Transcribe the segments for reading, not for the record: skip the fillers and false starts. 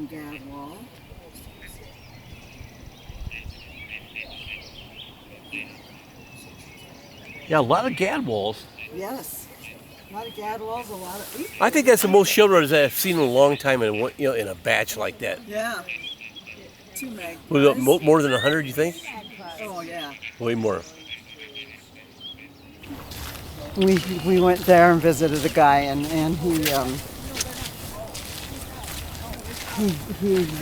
Gadwall. Yeah, a lot of gadwalls. Yes. A lot of gadwalls, a lot of. I think that's the most shielders that I've seen in a long time in a batch like that. Yeah. Two Was it magpies. more than 100, you think? Oh, yeah. Way more. We went there and visited a guy, and he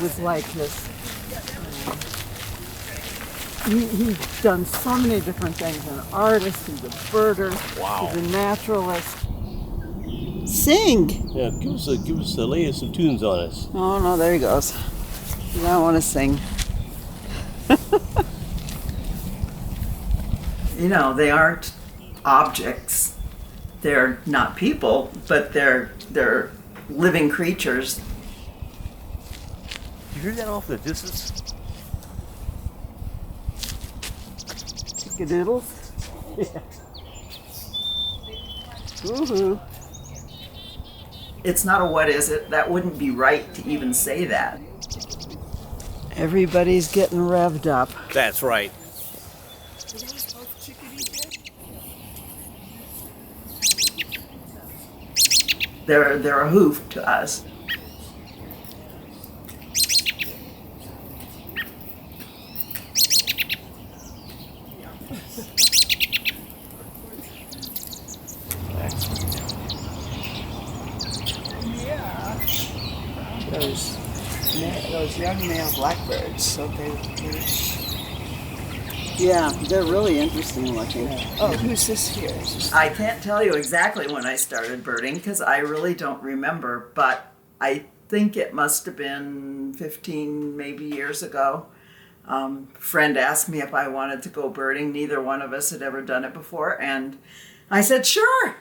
was like this. He's done so many different things. An artist, he's a birder, Wow. he's a naturalist. Sing. Yeah, give us lay some tunes on us. Oh no, there he goes. You don't want to sing. You know, they aren't objects. They're not people, but they're living creatures. You hear that off in the distance? Chickadoodles. Yeah. Woohoo. It's not a what is it. That wouldn't be right to even say that. Everybody's getting revved up. That's right. They're a hoof to us. Those young male blackbirds. So yeah, they're really interesting looking. Oh, who's this here? I can't tell you exactly when I started birding because I really don't remember, but I think it must have been 15 maybe years ago. Friend asked me if I wanted to go birding. Neither one of us had ever done it before, and I said sure.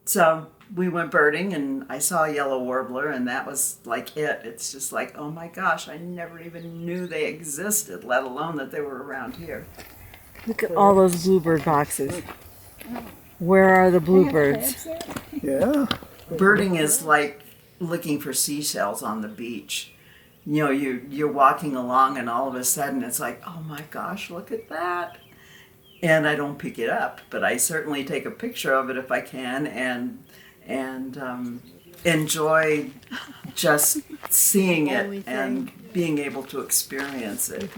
So we went birding, and I saw a yellow warbler, and that was like it. It's just like, oh my gosh, I never even knew they existed, let alone that they were around here. Look at all those bluebird boxes. Where are the bluebirds? Yeah. Birding is like looking for seashells on the beach. You know, you're walking along, and all of a sudden it's like, oh my gosh, look at that. And I don't pick it up, but I certainly take a picture of it if I can, and enjoy just seeing it and being able to experience it.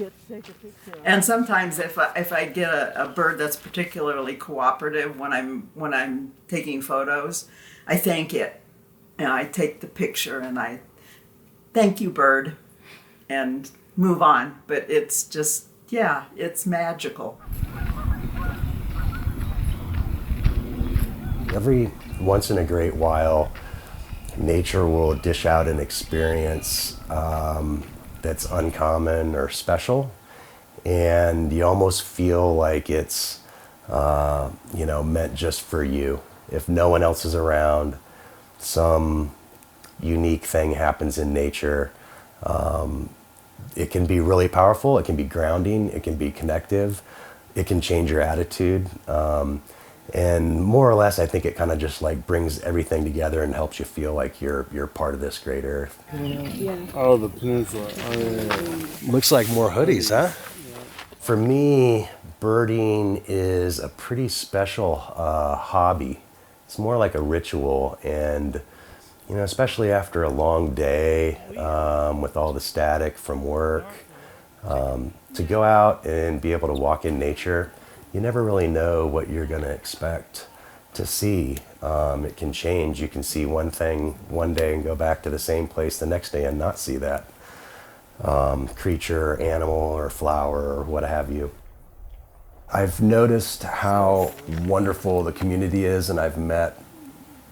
And sometimes if I get a bird that's particularly cooperative when I'm taking photos, I thank it, and I take the picture and I thank you, bird, and move on. But it's just, yeah, it's magical. Every once in a great while, nature will dish out an experience that's uncommon or special, and you almost feel like it's meant just for you. If no one else is around, some unique thing happens in nature. It can be really powerful, it can be grounding, it can be connective, it can change your attitude. And more or less, I think it kind of just like brings everything together and helps you feel like you're part of this great earth. Yeah. Oh, the peninsula. Oh, yeah. Looks like more hoodies, huh? For me, birding is a pretty special hobby. It's more like a ritual, and especially after a long day with all the static from work, to go out and be able to walk in nature. You never really know what you're going to expect to see. It can change. You can see one thing one day and go back to the same place the next day and not see that creature, animal, or flower, or what have you. I've noticed how wonderful the community is, and I've met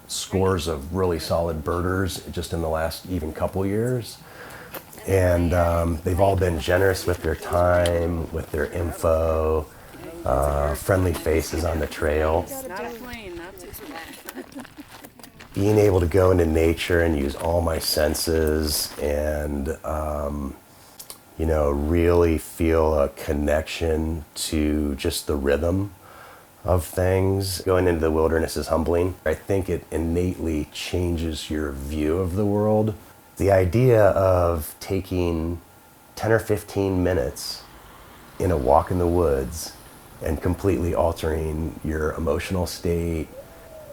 scores of really solid birders just in the last even couple years. And they've all been generous with their time, with their info, friendly faces on the trail. Being able to go into nature and use all my senses and really feel a connection to just the rhythm of things. Going into the wilderness is humbling. I think it innately changes your view of the world. The idea of taking 10 or 15 minutes in a walk in the woods and completely altering your emotional state,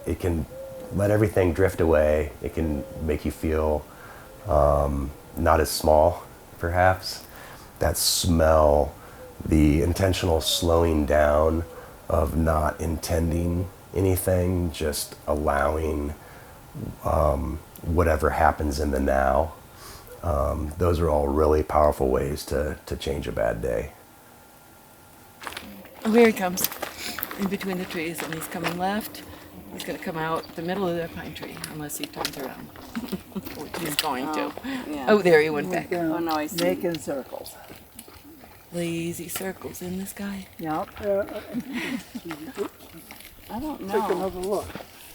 it can let everything drift away. It can make you feel not as small, perhaps. That smell, the intentional slowing down of not intending anything, just allowing whatever happens in the now. Those are all really powerful ways to change a bad day. Oh, here he comes, in between the trees, and he's coming left. He's going to come out the middle of that pine tree, unless he turns around. Which he's going to. Yeah. Oh, there he went back. Oh, no, I see. Making circles. Lazy circles in the sky. Yep. I don't know. Take another look.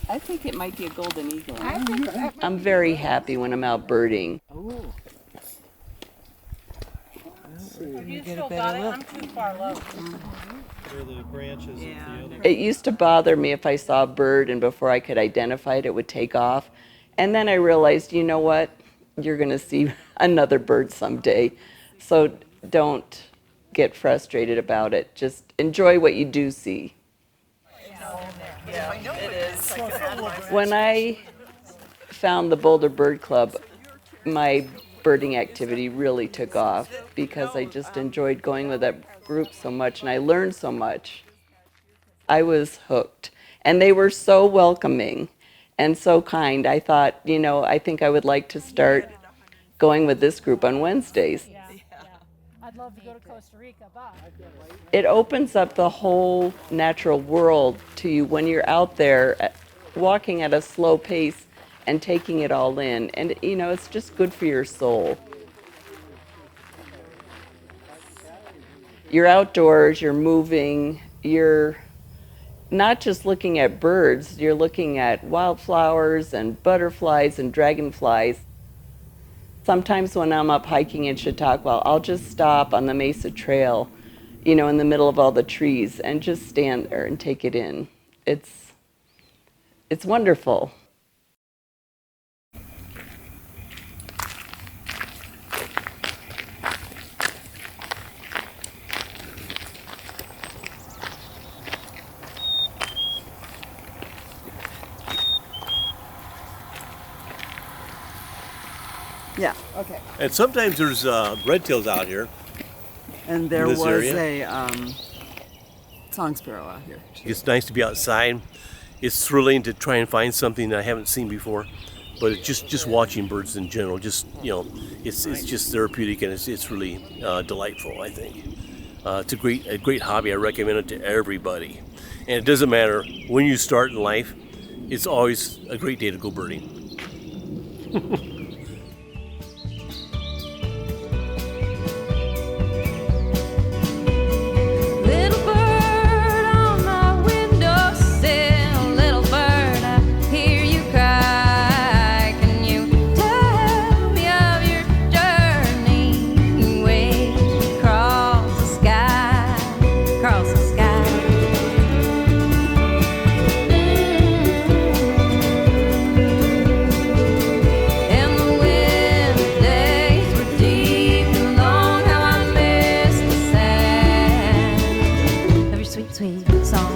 I think it might be a golden eagle. I'm very happy when I'm out birding. Oh. You still got it? I'm too far low. Where the branches of the other. It used to bother me if I saw a bird and before I could identify it, it would take off. And then I realized, you know what? You're going to see another bird someday. So don't get frustrated about it. Just enjoy what you do see. When I found the Boulder Bird Club, my birding activity really took off because I just enjoyed going with that group so much and I learned so much. I was hooked. And they were so welcoming and so kind. I thought, you know, I think I would like to start going with this group on Wednesdays. I'd love to go to Costa Rica, but It opens up the whole natural world to you when you're out there walking at a slow pace and taking it all in. And, you know, it's just good for your soul. You're outdoors, you're moving, you're not just looking at birds, you're looking at wildflowers and butterflies and dragonflies. Sometimes when I'm up hiking in Chautauqua, I'll just stop on the Mesa Trail, you know, in the middle of all the trees and just stand there and take it in. It's wonderful. Yeah, okay. And sometimes there's red-tails out here. And there In this was area? a song sparrow out here. It's nice to be outside. It's thrilling to try and find something that I haven't seen before. But it's just watching birds in general, just, you know, it's just therapeutic and it's really delightful, I think. It's a great hobby. I recommend it to everybody. And it doesn't matter when you start in life, it's always a great day to go birding. Little bird on my windowsill, little bird, I hear you cry. Can you tell me of your journey way across the sky, across the sky? And the winter days were deep and long, how I miss the sound of your sweet, sweet song.